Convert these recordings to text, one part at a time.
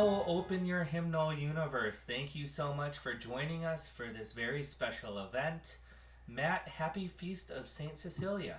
Hello, Open Your Hymnal universe. Thank you so much for joining us for this very special event. Matt, happy Feast of St. Cecilia.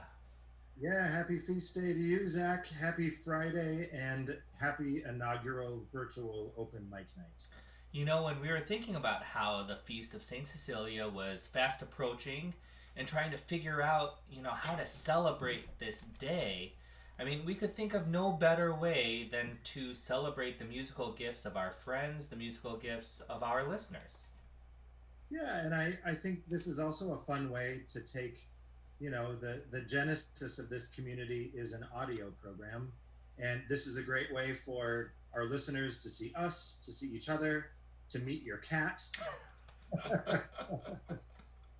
Yeah, happy feast day to you, Zach. Happy Friday and happy inaugural virtual open mic night. You know, when we were thinking about how the Feast of St. Cecilia was fast approaching and trying to figure out, how to celebrate this day, I mean, we could think of no better way than to celebrate the musical gifts of our friends, the musical gifts of our listeners. Yeah, and I think this is also a fun way to take, the genesis of this community is an audio program. And this is a great way for our listeners to see us, to see each other, to meet your cat,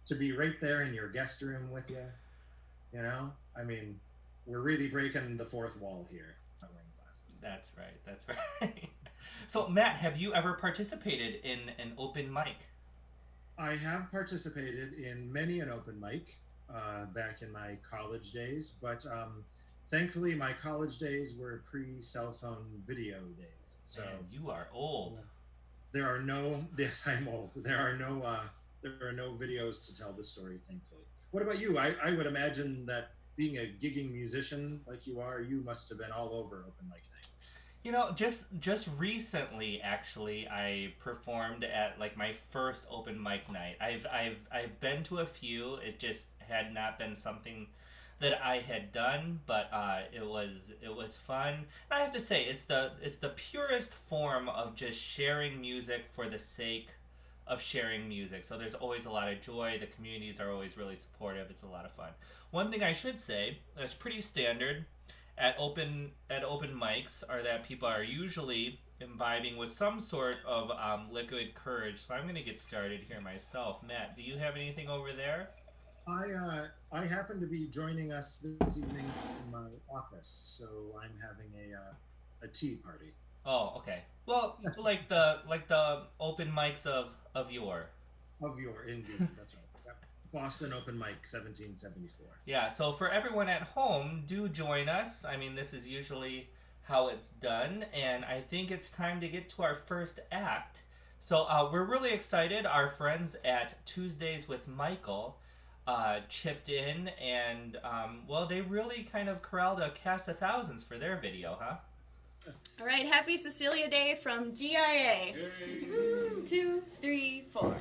to be right there in your guest room with you. I mean, we're really breaking the fourth wall here. Wearing glasses. That's right. That's right. So, Matt, have you ever participated in an open mic? I have participated in many an open mic back in my college days, but thankfully my college days were pre-cell phone video days. So man, you are old. There are no. Yes, I'm old. There are no videos to tell the story. Thankfully. What about you? I would imagine that being a gigging musician like you are, you must have been all over open mic nights. Just recently, actually, I performed at like my first open mic night. I've been to a few. It just had not been something that I had done, but it was fun. And I have to say, it's the purest form of just sharing music for the sake of sharing music. So there's always a lot of joy. The communities are always really supportive. It's a lot of fun. One thing I should say that's pretty standard at open mics are that people are usually imbibing with some sort of liquid courage. So I'm going to get started here myself. Matt, do you have anything over there? I happen to be joining us this evening in my office, so I'm having a tea party. Oh, okay. Well, like the open mics of your. Indeed, that's right. Yep. Boston Open Mic, 1774. Yeah. So for everyone at home, do join us. I mean, this is usually how it's done, and I think it's time to get to our first act. So we're really excited. Our friends at Tuesdays with Michael chipped in, and they really kind of corralled a cast of thousands for their video, huh? All right, happy Cecilia Day from GIA. 2, 3, 4.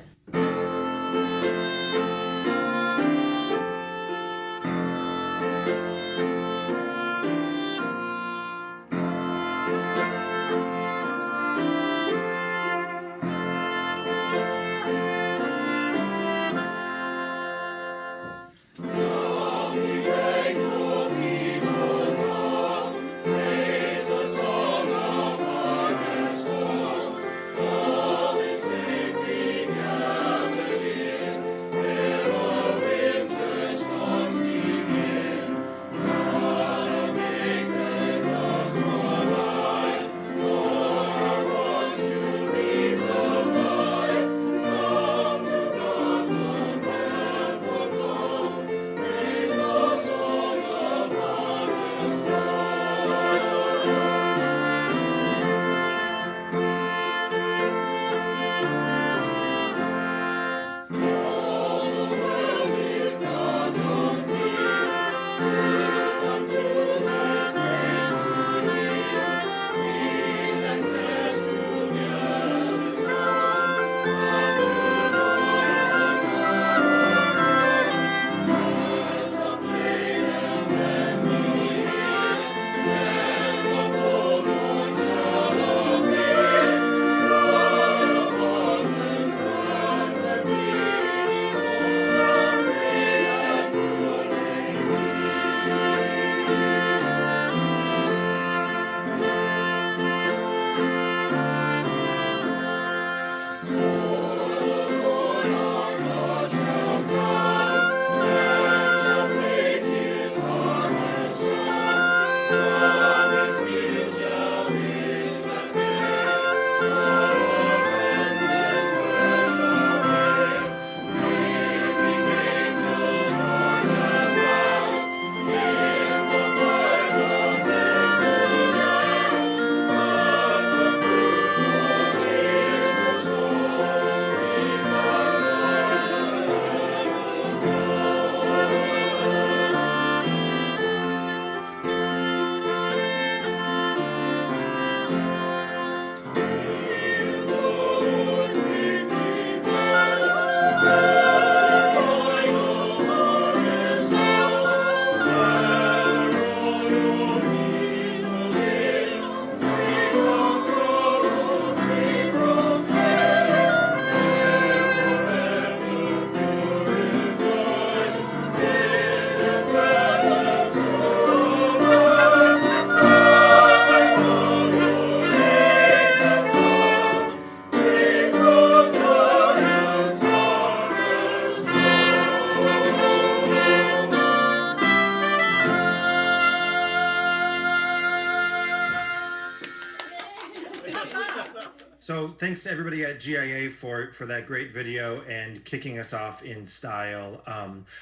So thanks to everybody at GIA for that great video and kicking us off in style.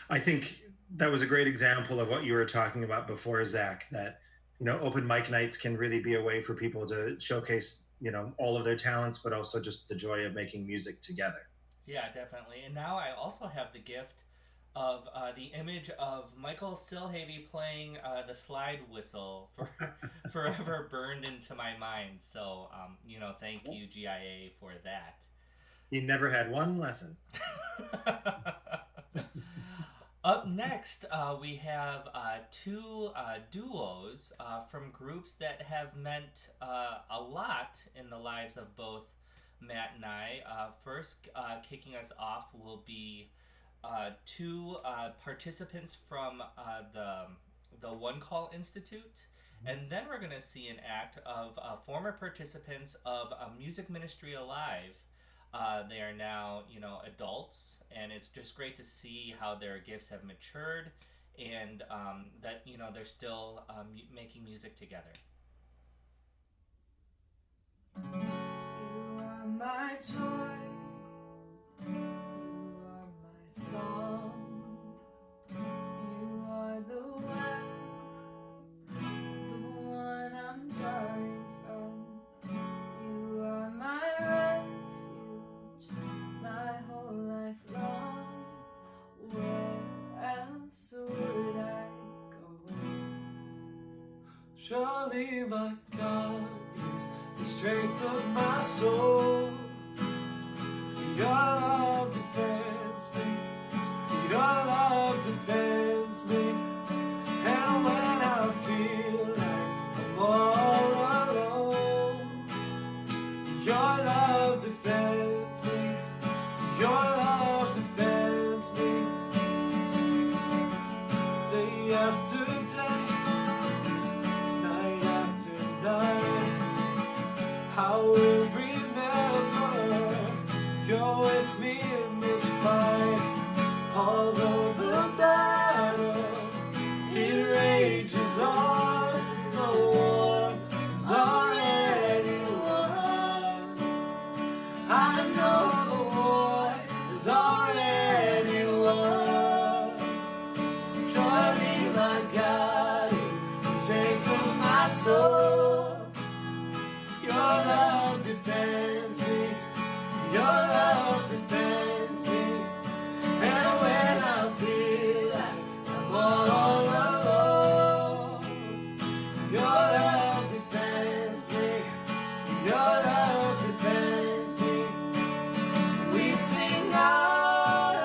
I think that was a great example of what you were talking about before, Zach, that, open mic nights can really be a way for people to showcase, all of their talents, but also just the joy of making music together. Yeah, definitely. And now I also have the gift of the image of Michael Silhavy playing the slide whistle for forever burned into my mind. So, thank you, GIA, for that. He never had one lesson. Up next, we have two duos from groups that have meant a lot in the lives of both Matt and I. First, kicking us off will be two participants from the One Call Institute, and then we're going to see an act of former participants of Music Ministry Alive. They are now, adults, and it's just great to see how their gifts have matured, and that, they're still making music together. You are my joy, you are my song, you are the one I'm drawing from. You are my refuge, my whole life long. Where else would I go? Surely my God is the strength of my soul. Your love defends me. Your love defends me. And when I feel like I'm all alone, your love defends me. Your love defends me. Day after day, night after night, I will remember you're with me in this fight. Although the battle, it rages on, the war is already won. I know the war is already won. Surely my God is the strength of my soul. Your love defends me. Your love defends me. And when I feel like I'm all alone, your love defends me. Your love defends me. We sing hallelujah.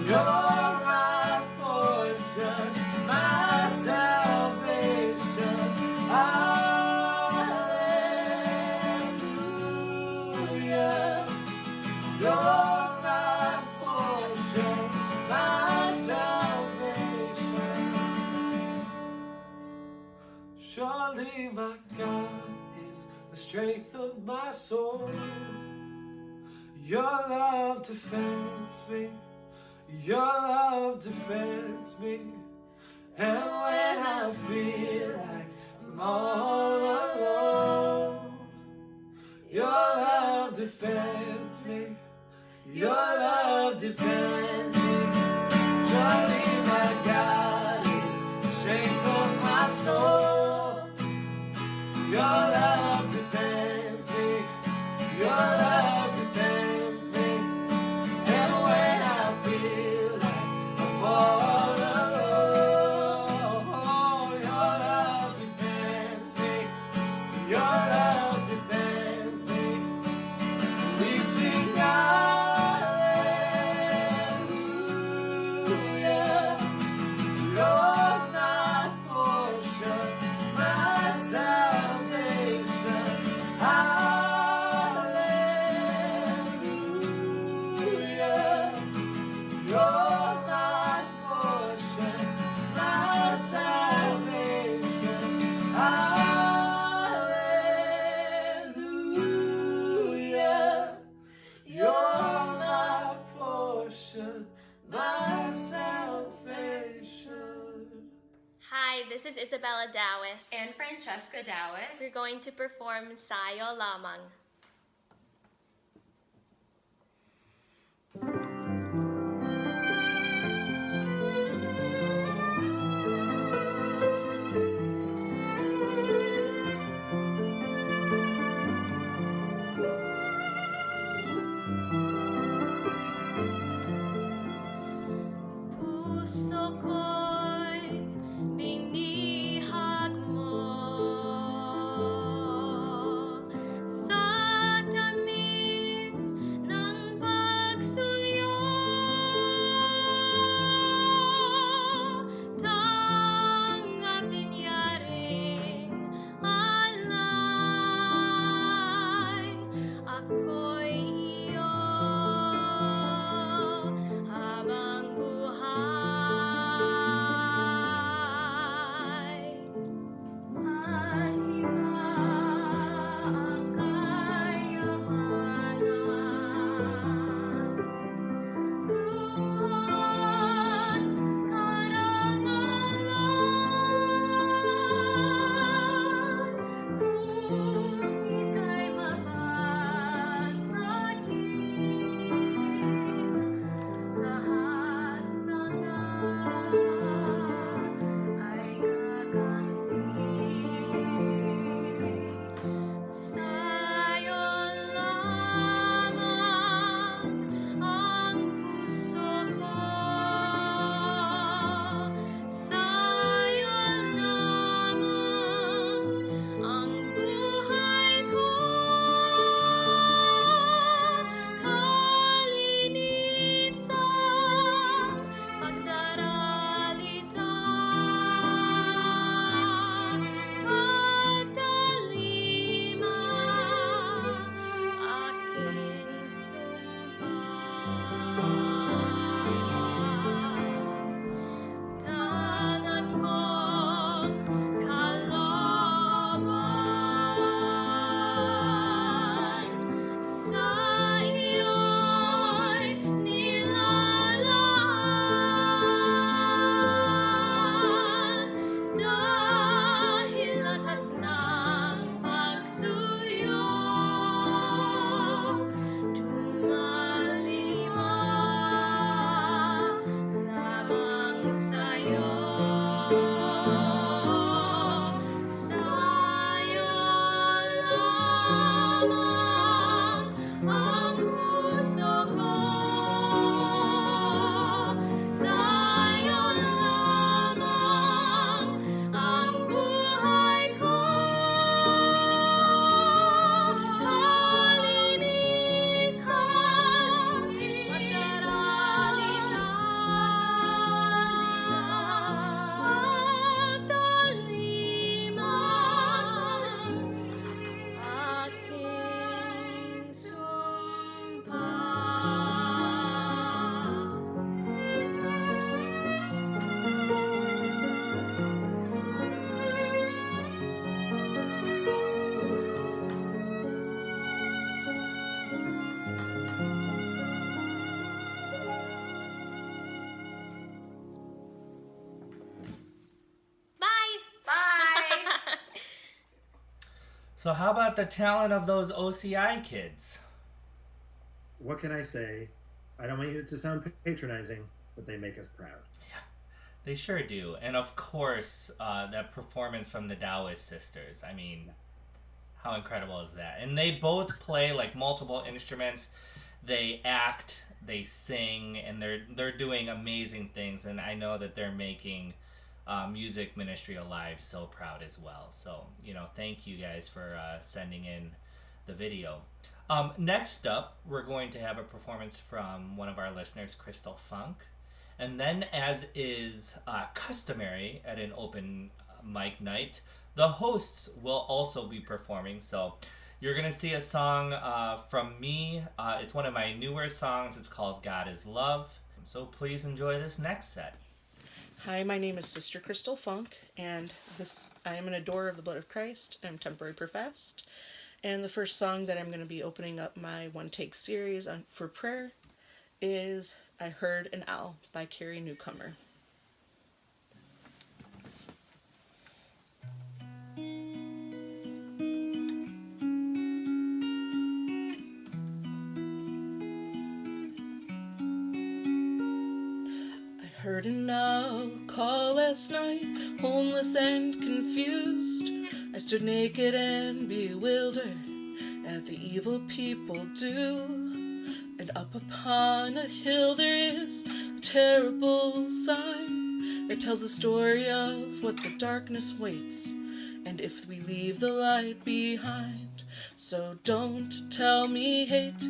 You're my portion, my salvation. Hallelujah. You're my portion, my salvation. Surely my God is the strength of my soul. Your love defends me. Your love defends me. And when I feel like I'm all alone, your love defends me. Your love defends me. Surely my God is the strength of my soul. Your love defends me. Your love defends me. And when I feel like I'm all alone, your love defends me. Your love defends me. We sing hallelujah. this is Isabella Dawes. And Francesca Dawes. We're going to perform Sayo Lamang. Puso ko'y binihag mo sa tamis ng pagsuyo. Tanggapin yaring alay, ako'y iyo habang buhay. Anhin ba ang kayamanan? Luhan, karangalan, kung ika'y mabasagin, lahat na nga ay gaganti. Sa'yo lamang ang puso ko, sa'yo lamang ang buhay ko. Kalinisan, pagdaralita, pagtalima, aking sumpa. Tangan kong kalooban sa iyo'y nilalaan, dahil latas ng pagsuyo, tumalima lamang sa'yo. Sa'yo lamang ang puso ko, sa'yo lamang ang buhay ko. Kalinisan, pagdaralita, pagtalima, aking sumpa. Bye! Bye! So how about the talent of those OCI kids? What can I say? I don't want you to sound patronizing, but they make us proud. They sure do. And of course, that performance from the Taoist sisters. I mean, how incredible is that? And they both play like multiple instruments. They act, they sing, and they're doing amazing things. And I know that they're making music ministry alive so proud as well. So, thank you guys for sending in the video. Next up, we're going to have a performance from one of our listeners, Crystal Funk. And then, as is customary at an open mic night, the hosts will also be performing. So you're going to see a song from me. It's one of my newer songs. It's called God is Love. So please enjoy this next set. Hi, my name is Sister Crystal Funk, and I am an adorer of the blood of Christ. I'm temporary professed. And the first song that I'm going to be opening up my one-take series for prayer is I Heard an Owl by Carrie Newcomer. heard a call last night, homeless and confused. I stood naked and bewildered at the evil people do. And up upon a hill there is a terrible sign that tells the story of what the darkness waits, and if we leave the light behind. So don't tell me hate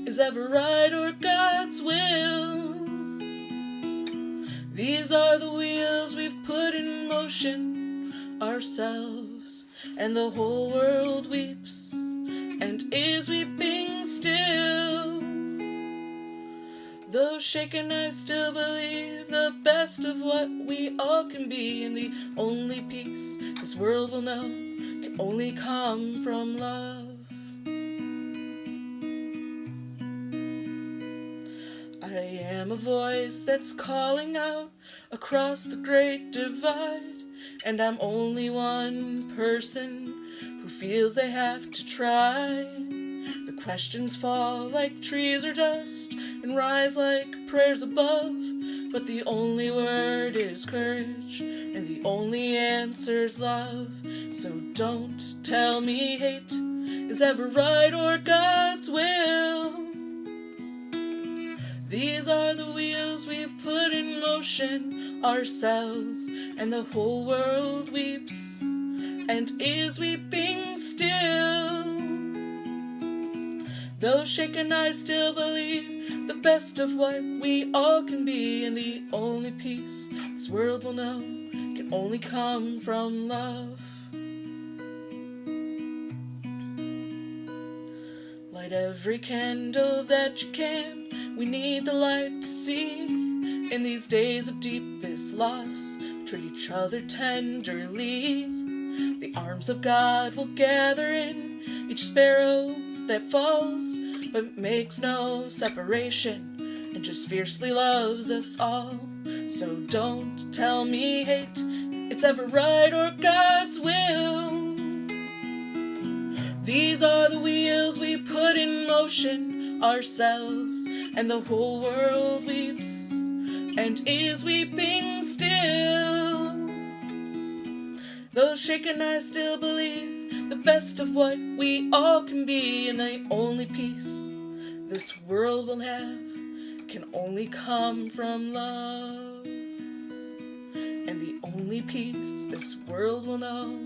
is ever right or God's will. These are the wheels we've put in motion ourselves, and the whole world weeps and is weeping still. Though shaken, I still believe the best of what we all can be, and the only peace this world will know can only come from love. I am a voice that's calling out across the great divide, and I'm only one person who feels they have to try. The questions fall like trees or dust and rise like prayers above, but the only word is courage and the only answer's love. So don't tell me hate is ever right or God's will. These are the wheels we've put in motion ourselves, and the whole world weeps and is weeping still. Though shaken, I still believe the best of what we all can be, and the only peace this world will know can only come from love. Light every candle that you can. We need the light to see. In these days of deepest loss, treat each other tenderly. The arms of God will gather in each sparrow that falls, but makes no separation and just fiercely loves us all. So don't tell me hate it's ever right or God's will. These are the wheels we put in motion ourselves, and the whole world weeps and is weeping still. Though shaken, I still believe the best of what we all can be, and the only peace this world will have can only come from love. And the only peace this world will know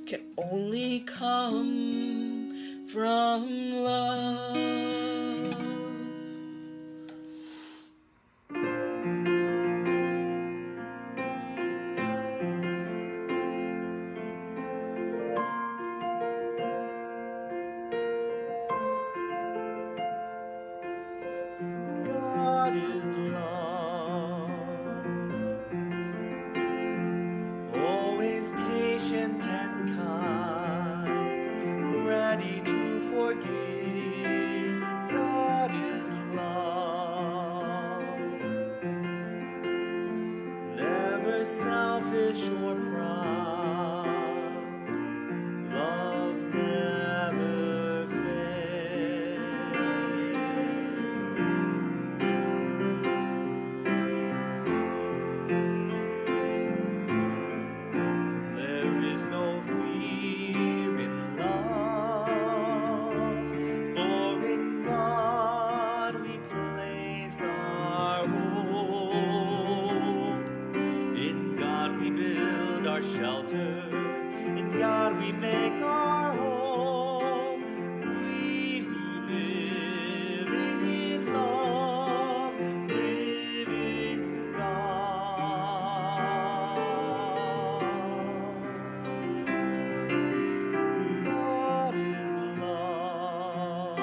can only come from love. God is love, always patient and kind, ready to forgive. God is love, never selfish or proud. Love never fails. There is no fear in love, for in God we place our hope. In God we build our shelter, in God we make our home. We who live in love, live in God. God is love,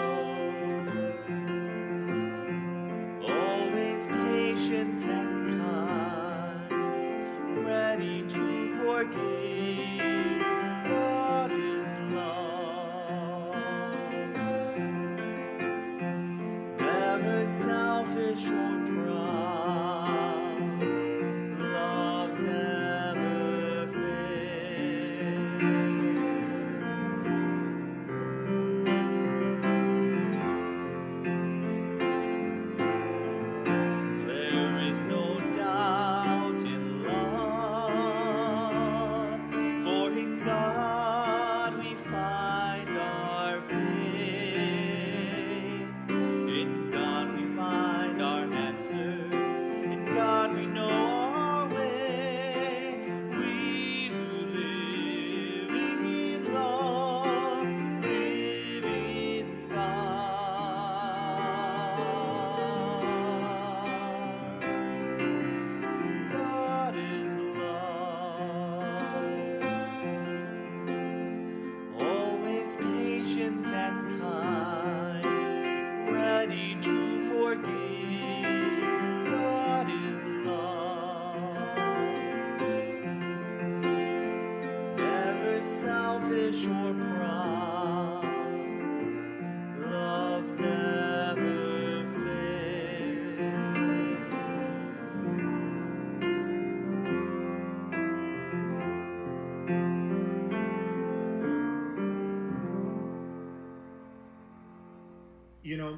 always patient and kind, ready to forgive. God is love, never selfish or proud. Love never fails. There is no doubt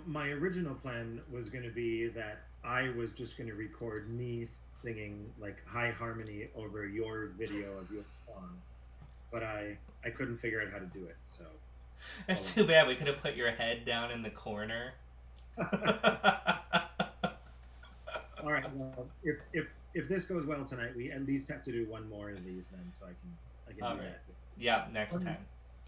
my original plan was going to be that I was just going to record me singing like high harmony over your video of your song, but I couldn't figure out how to do it. So That's too bad. We could have put your head down in the corner. all right. Well, if this goes well tonight, we at least have to do one more of these then, so I can All do right. that. Yeah, next time.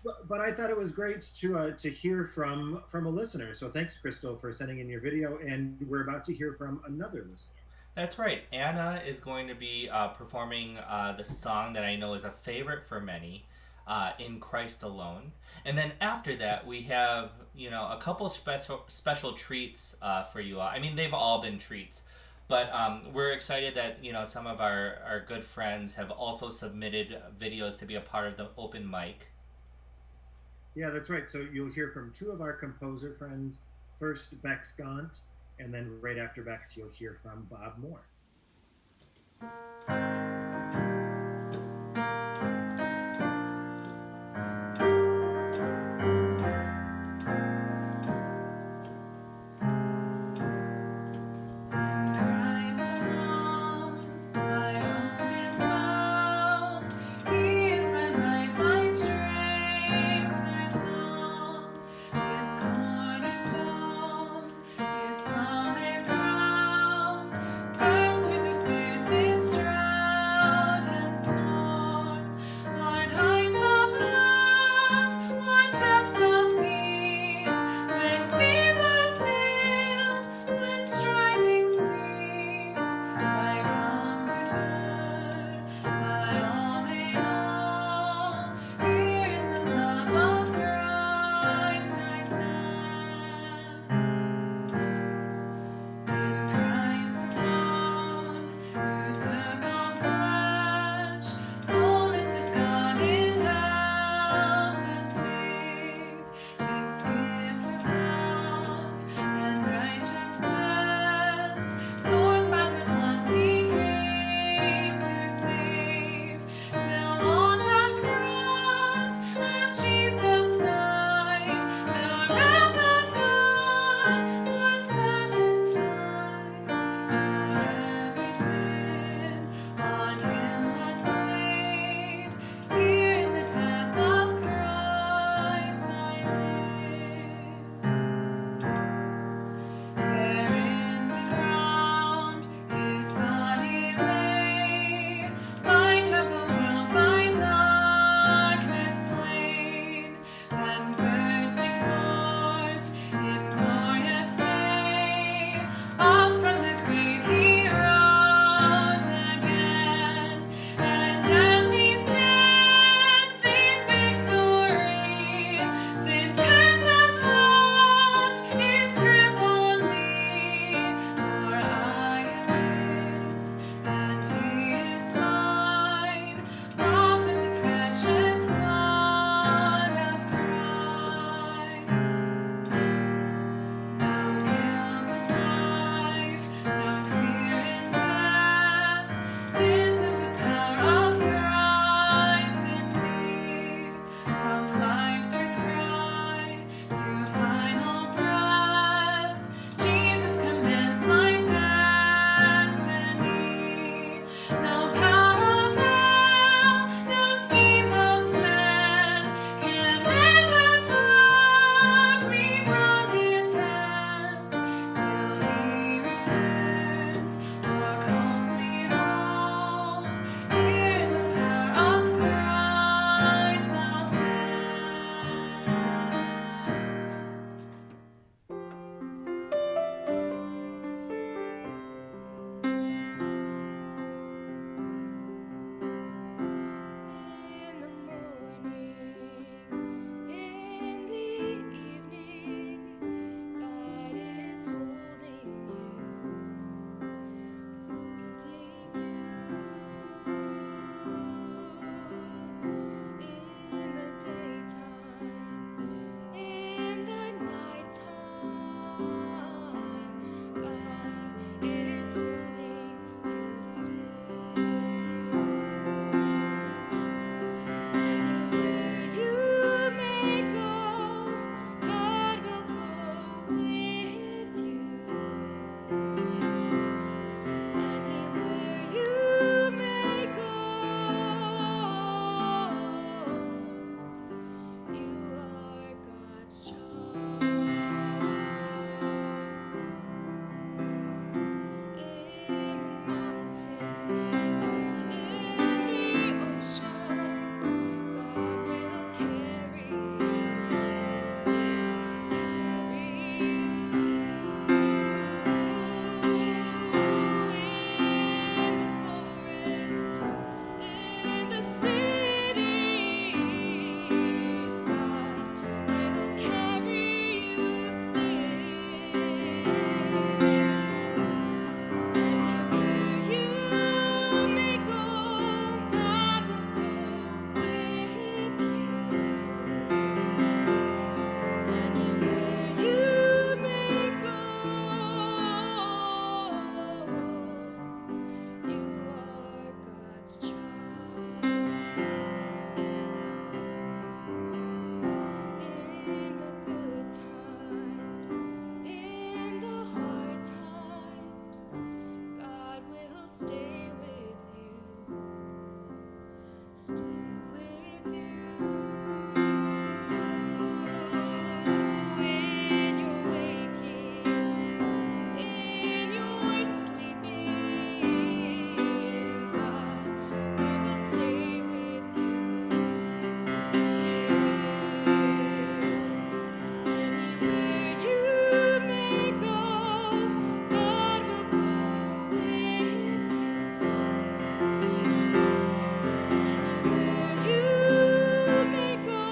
But I thought it was great to hear from a listener. So thanks, Crystal, for sending in your video, and we're about to hear from another listener. That's right. Anna is going to be performing the song that I know is a favorite for many, "In Christ Alone." And then after that, we have a couple special treats for you all. I mean, they've all been treats, but we're excited that some of our good friends have also submitted videos to be a part of the open mic. Yeah, that's right. So you'll hear from two of our composer friends. First, Bex Gaunt, and then right after Bex, you'll hear from Bob Moore. Solid ground, firm through the fiercest drought. stay with you, stay with you. In your waking, in your sleeping, God will stay with you, stay. Anywhere you may go, God will go with you. Anywhere you may go,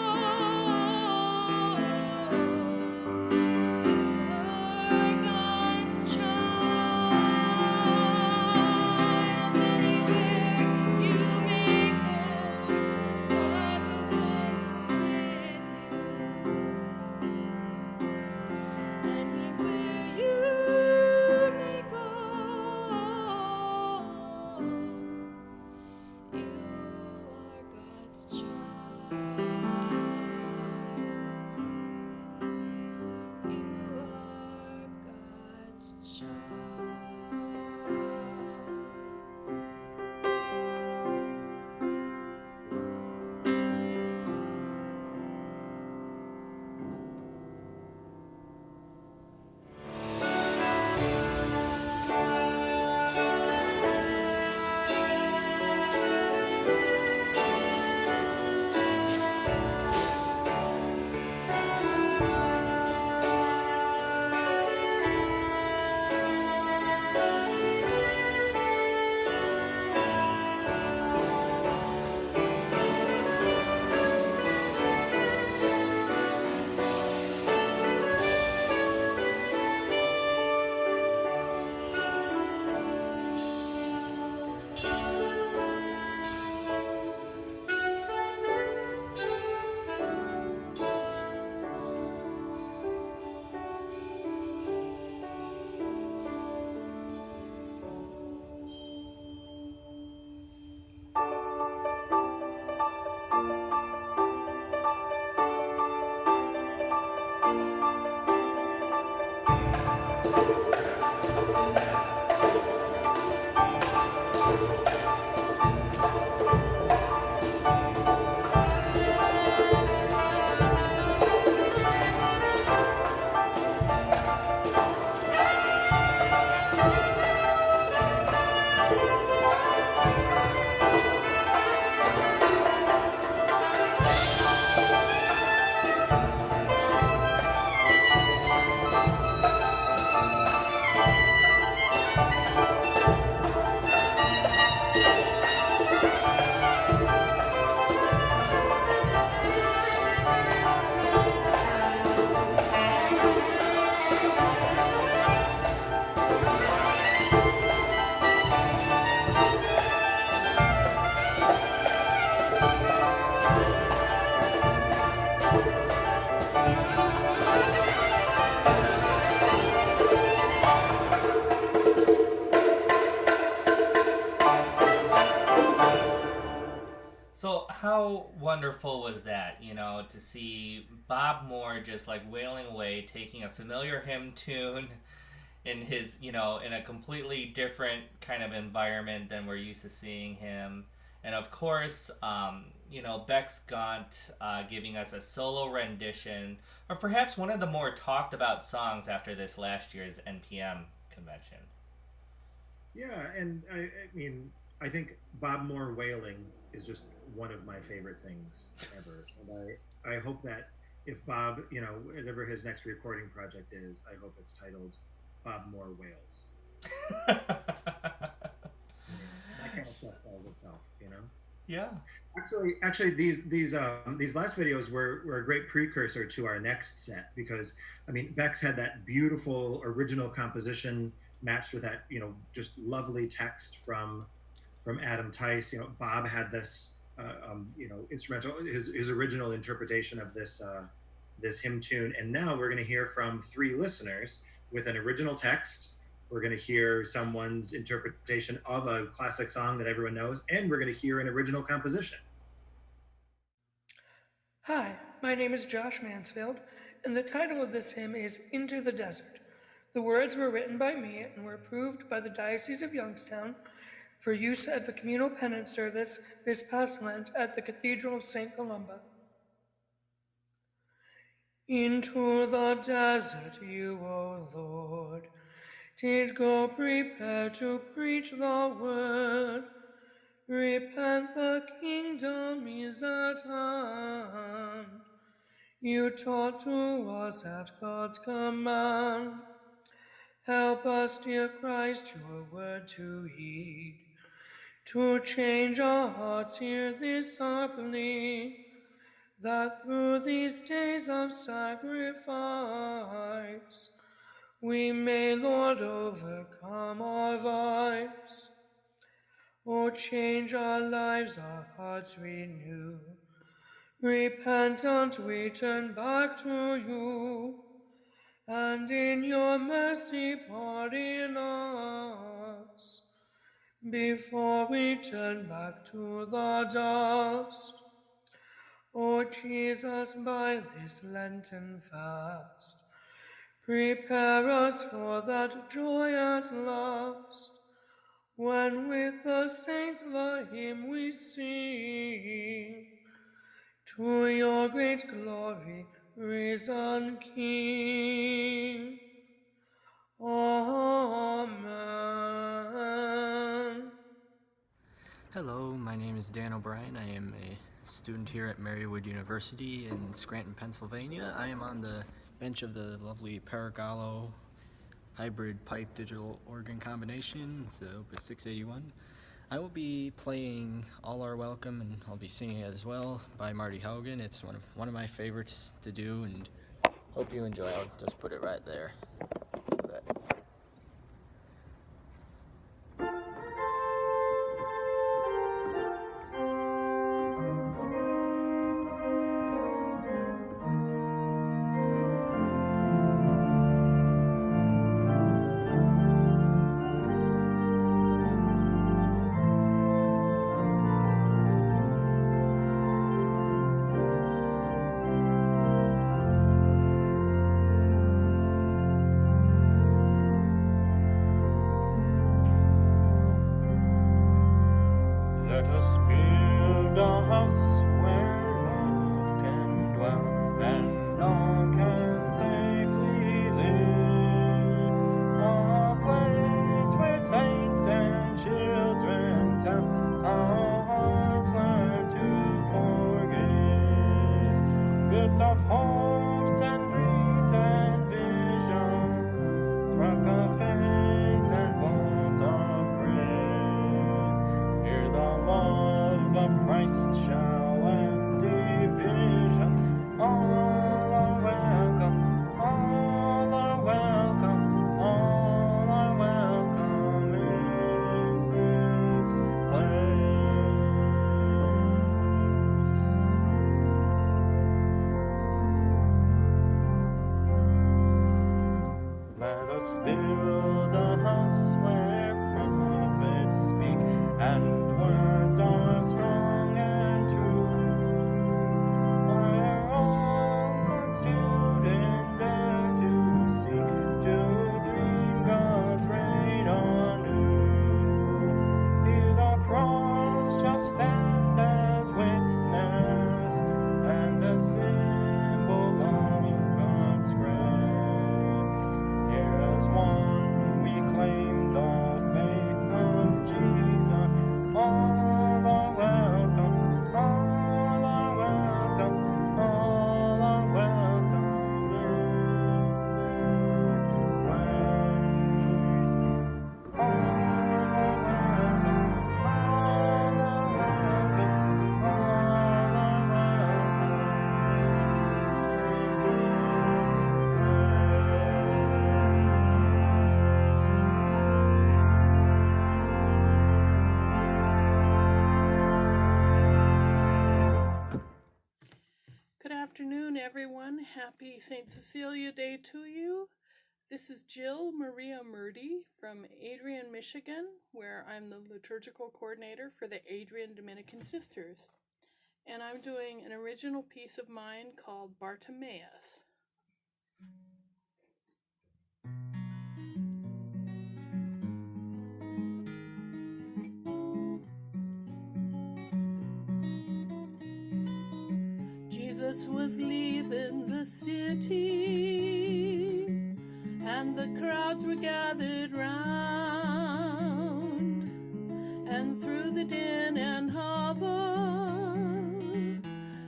you are God's child. Anywhere you may go, God will go with you. Anywhere you may go, you are God's child. You are God's child. So how wonderful was that, to see Bob Moore just like wailing away, taking a familiar hymn tune in his, in a completely different kind of environment than we're used to seeing him. And of course, Bex Gaunt giving us a solo rendition of perhaps one of the more talked about songs after this last year's NPM convention. Yeah, and I mean, I think Bob Moore wailing is just one of my favorite things ever. And I hope that if Bob, whatever his next recording project is, I hope it's titled Bob Moore Wails. That kind of stuff solves itself. Yeah. Actually, these last videos were a great precursor to our next set because I mean Bex had that beautiful original composition matched with that just lovely text from Adam Tice. Bob had this instrumental his original interpretation of this hymn tune, and now we're going to hear from three listeners with an original text. We're going to hear someone's interpretation of a classic song that everyone knows, and we're going to hear an original composition. Hi, my name is Josh Mansfield, and the title of this hymn is Into the Desert. The words were written by me and were approved by the Diocese of Youngstown, for use at the communal penance service this past Lent at the Cathedral of St. Columba. Into the desert you, O Lord, did go prepare to preach the word. Repent, the kingdom is at hand. You taught to us at God's command. Help us, dear Christ, your word to heed, to change our hearts, hear this our plea, that through these days of sacrifice, we may, Lord, overcome our vice. Oh, change our lives, our hearts renew. Repentant, we turn back to you, and in your mercy pardon us, before we turn back to the dust. O Jesus, by this Lenten fast, prepare us for that joy at last, when with the saints the hymn we sing, to your great glory, risen King. Amen. Hello, my name is Dan O'Brien. I am a student here at Marywood University in Scranton, Pennsylvania. I am on the bench of the lovely Paragallo hybrid pipe digital organ combination. It's Opus 681. I will be playing All Are Welcome, and I'll be singing it as well by Marty Haugen. It's one of my favorites to do, and hope you enjoy. I'll just put it right there. So that Let us build a house where love can dwell and all can safely live. A place where saints and children tell our hearts learn to forgive. Built of hopes and dreams and visions, rock of faith and vault of grace. Here the love of Christ shall end divisions. All are welcome, all are welcome, all are welcome in this place. Let us build a house where prophets speak and words are strong and true, where all God's children dare to seek, to dream God's reign anew. Here the cross shall stand as witness and a symbol of God's grace. Here as one we claim the faith of Jesus. All are welcome, all are welcome, all are welcome in this place. All are welcome, all are welcome, all are welcome in this Good afternoon, everyone. Happy St. Cecilia Day to you. This is Jill Maria Murdy from Adrian, Michigan, where I'm the liturgical coordinator for the Adrian Dominican Sisters. And I'm doing an original piece of mine called Bartimaeus. Jesus was leaving the city, and the crowds were gathered round, and through the din and hubble,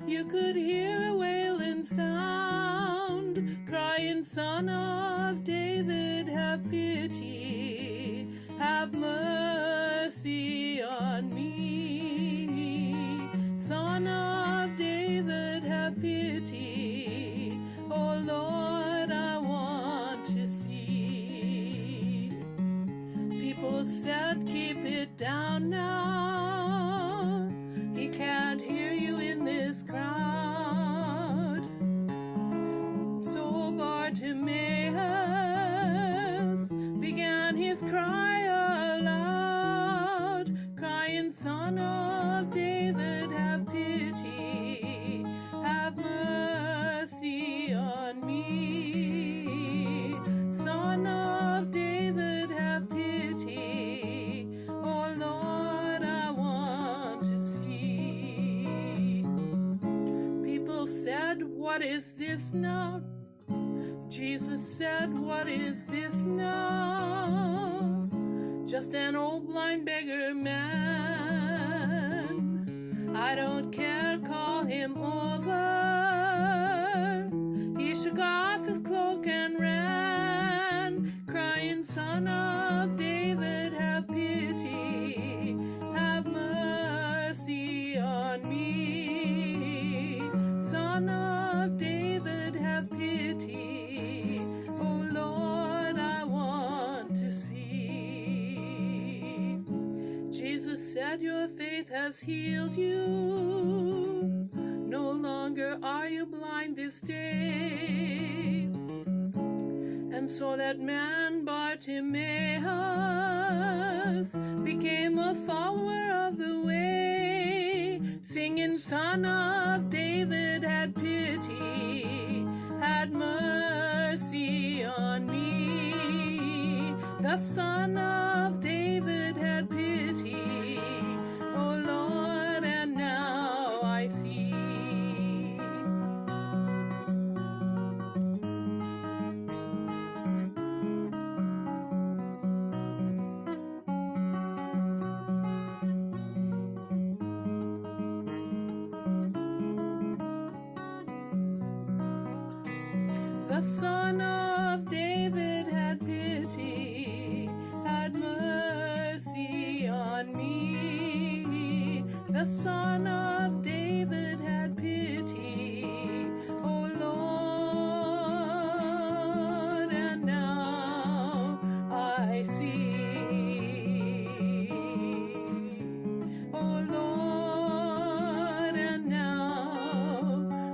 you could hear a wailing sound, crying, Son of David, have pity, have mercy on me. Son of David, have pity, oh Lord, I want to see. People said, keep it down now, he can't hear you in this crowd. So Bartimaeus began his cry aloud, crying, Son of David, have pity, have mercy on me. Son of David, have pity, oh Lord, I want to see. People said, what is this now? Jesus said, what is this now? Just an old blind beggar man. I don't care, call him over. He shook off his cloak and ran, crying, Son of David, have pity, have mercy on me. Son of David, have pity, oh Lord, I want to see. Jesus said, your faith has healed you. No longer are you blind this day. And so that man Bartimaeus became a follower of the way, singing, Son of David, had pity, had mercy on me. The Son of David had pity, oh Lord, and now I see. The Son of David had pity, had mercy on me. The Son of David had pity, oh Lord, and now I see. Oh Lord, and now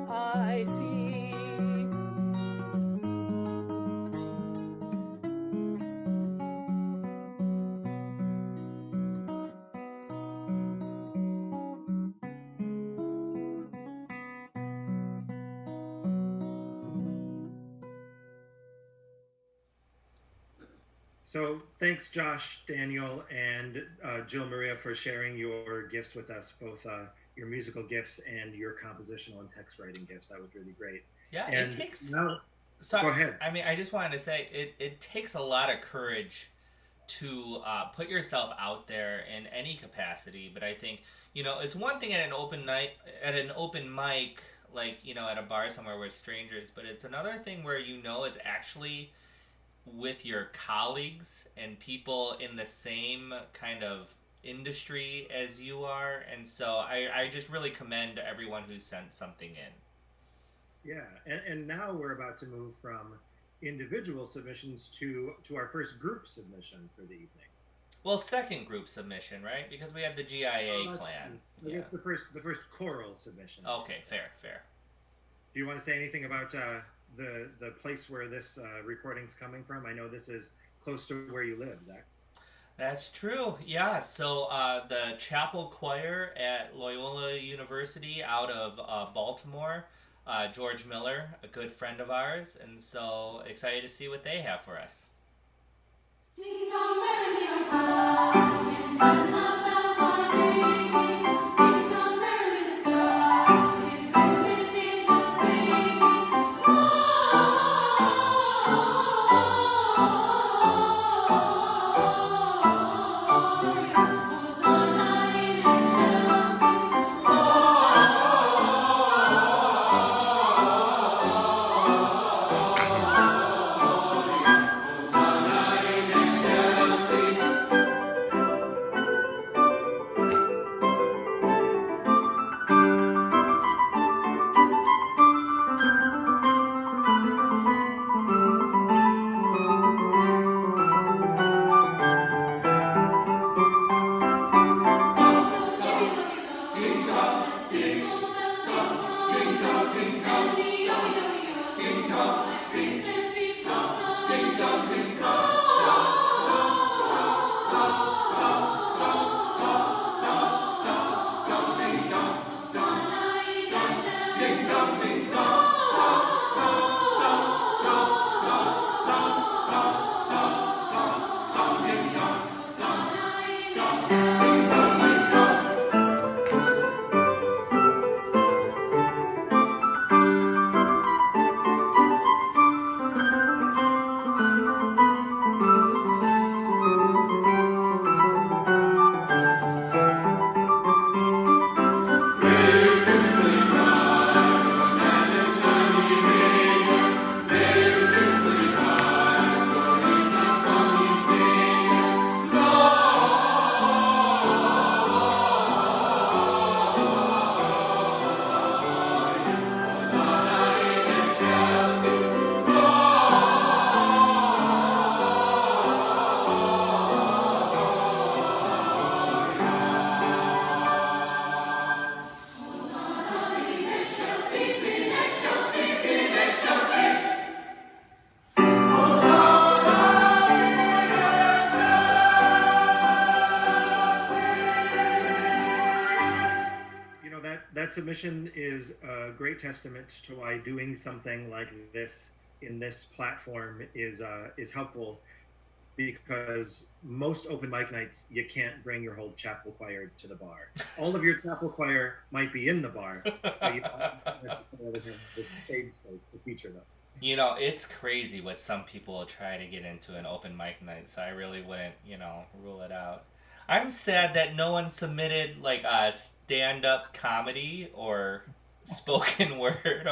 I see. So thanks, Josh, Daniel, and Jill Maria for sharing your gifts with us, both your musical gifts and your compositional and text writing gifts. That was really great. Yeah, And it takes. now, So, go ahead. I mean, I just wanted to say it takes a lot of courage to put yourself out there in any capacity. But I think it's one thing at an open mic, like at a bar somewhere with strangers. But it's another thing where it's actually with your colleagues and people in the same kind of industry as you are. And so I just really commend everyone who's sent something in. Yeah, and now we're about to move from individual submissions to our first group submission for the evening. Well, second group submission, right? Because we had the GIA clan. I guess the first choral submission. Okay, fair. Do you want to say anything about the place where this recording's coming from? I know this is close to where you live, Zach. That's true. Yeah. So the chapel choir at Loyola University out of Baltimore, George Miller, a good friend of ours, and so excited to see what they have for us. Ding dong merrily on high, and the bells are ringing. Ding dong merrily the sky is filled with angels That submission is a great testament to why doing something like this in this platform is helpful, because most open mic nights you can't bring your whole chapel choir to the bar. All of your chapel choir might be in the bar, but you don't necessarily have the stage space to feature them. You know, it's crazy what some people try to get into an open mic night, so I really wouldn't, rule it out. I'm sad that no one submitted like a stand-up comedy or spoken word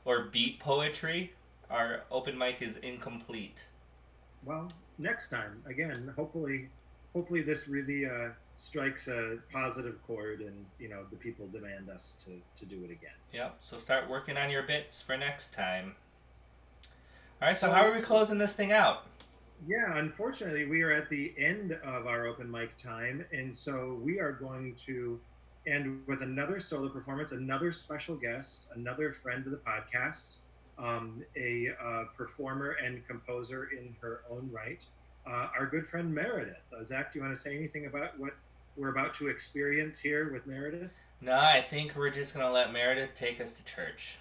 or beat poetry. Our open mic is incomplete. Well, next time, again, hopefully this really strikes a positive chord, and the people demand us to do it again. Yep. So start working on your bits for next time. All right. So how are we closing this thing out? Yeah, unfortunately, we are at the end of our open mic time, and so we are going to end with another solo performance, another special guest, another friend of the podcast, a performer and composer in her own right, our good friend Meredith. Zach, do you want to say anything about what we're about to experience here with Meredith? No, I think we're just going to let Meredith take us to church.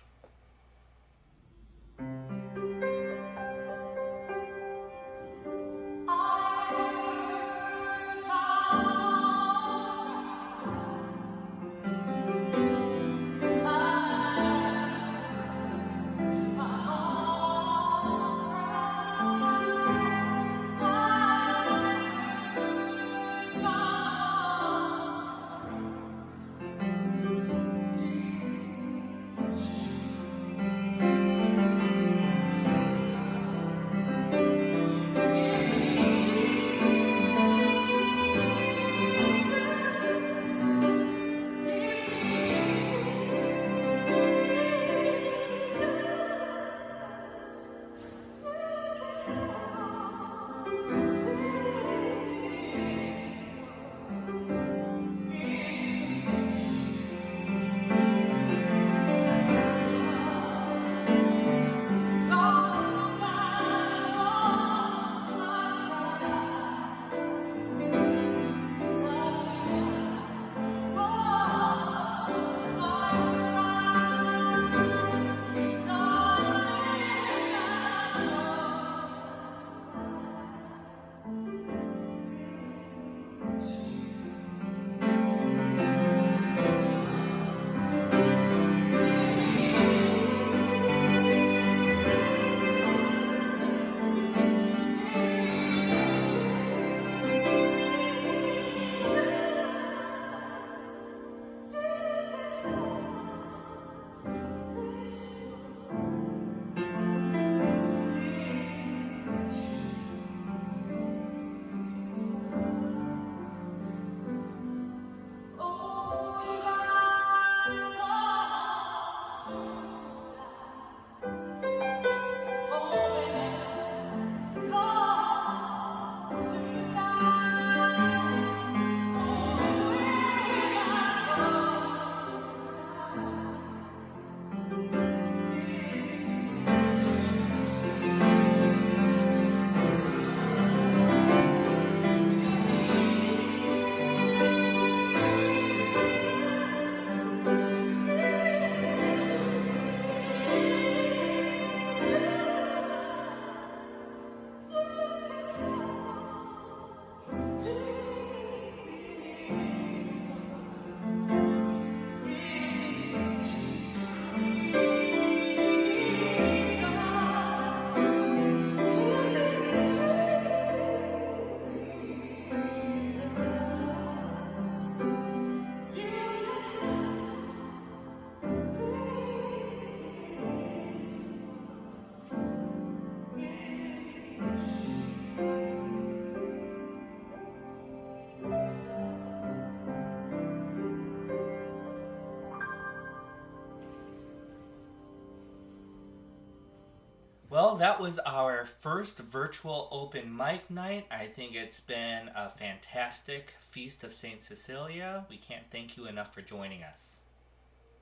Well, that was our first virtual open mic night. I think it's been a fantastic Feast of St. Cecilia. We can't thank you enough for joining us.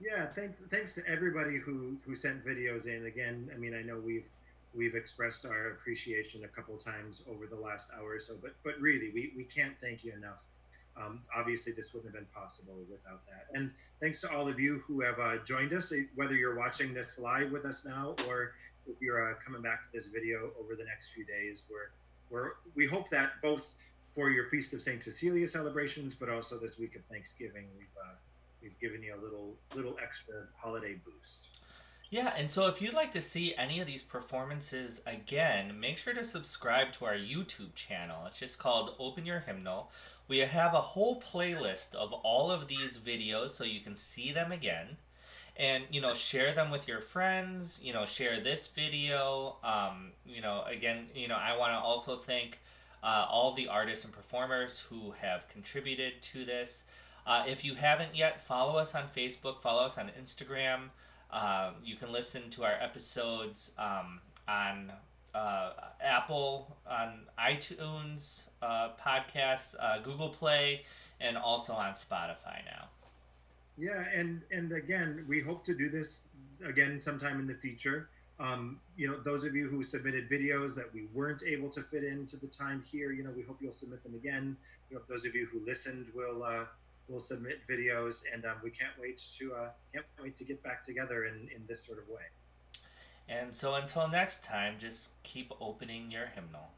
Yeah, thanks to everybody who sent videos in. Again, I mean, I know we've expressed our appreciation a couple times over the last hour or so, but really, we can't thank you enough. Obviously, this wouldn't have been possible without that. And thanks to all of you who have joined us, whether you're watching this live with us now or if you're coming back to this video over the next few days. We hope that both for your Feast of St. Cecilia celebrations, but also this week of Thanksgiving, we've given you a little extra holiday boost. Yeah, and so if you'd like to see any of these performances again, make sure to subscribe to our YouTube channel. It's just called Open Your Hymnal. We have a whole playlist of all of these videos so you can see them again. And, share them with your friends, share this video. Again, I want to also thank all the artists and performers who have contributed to this. If you haven't yet, follow us on Facebook, follow us on Instagram. You can listen to our episodes on Apple, on iTunes podcasts, Google Play, and also on Spotify now. Yeah, and again, we hope to do this again sometime in the future. Those of you who submitted videos that we weren't able to fit into the time here, we hope you'll submit them again. Those of you who listened will submit videos, and we can't wait to get back together in this sort of way. And so until next time, just keep opening your hymnal.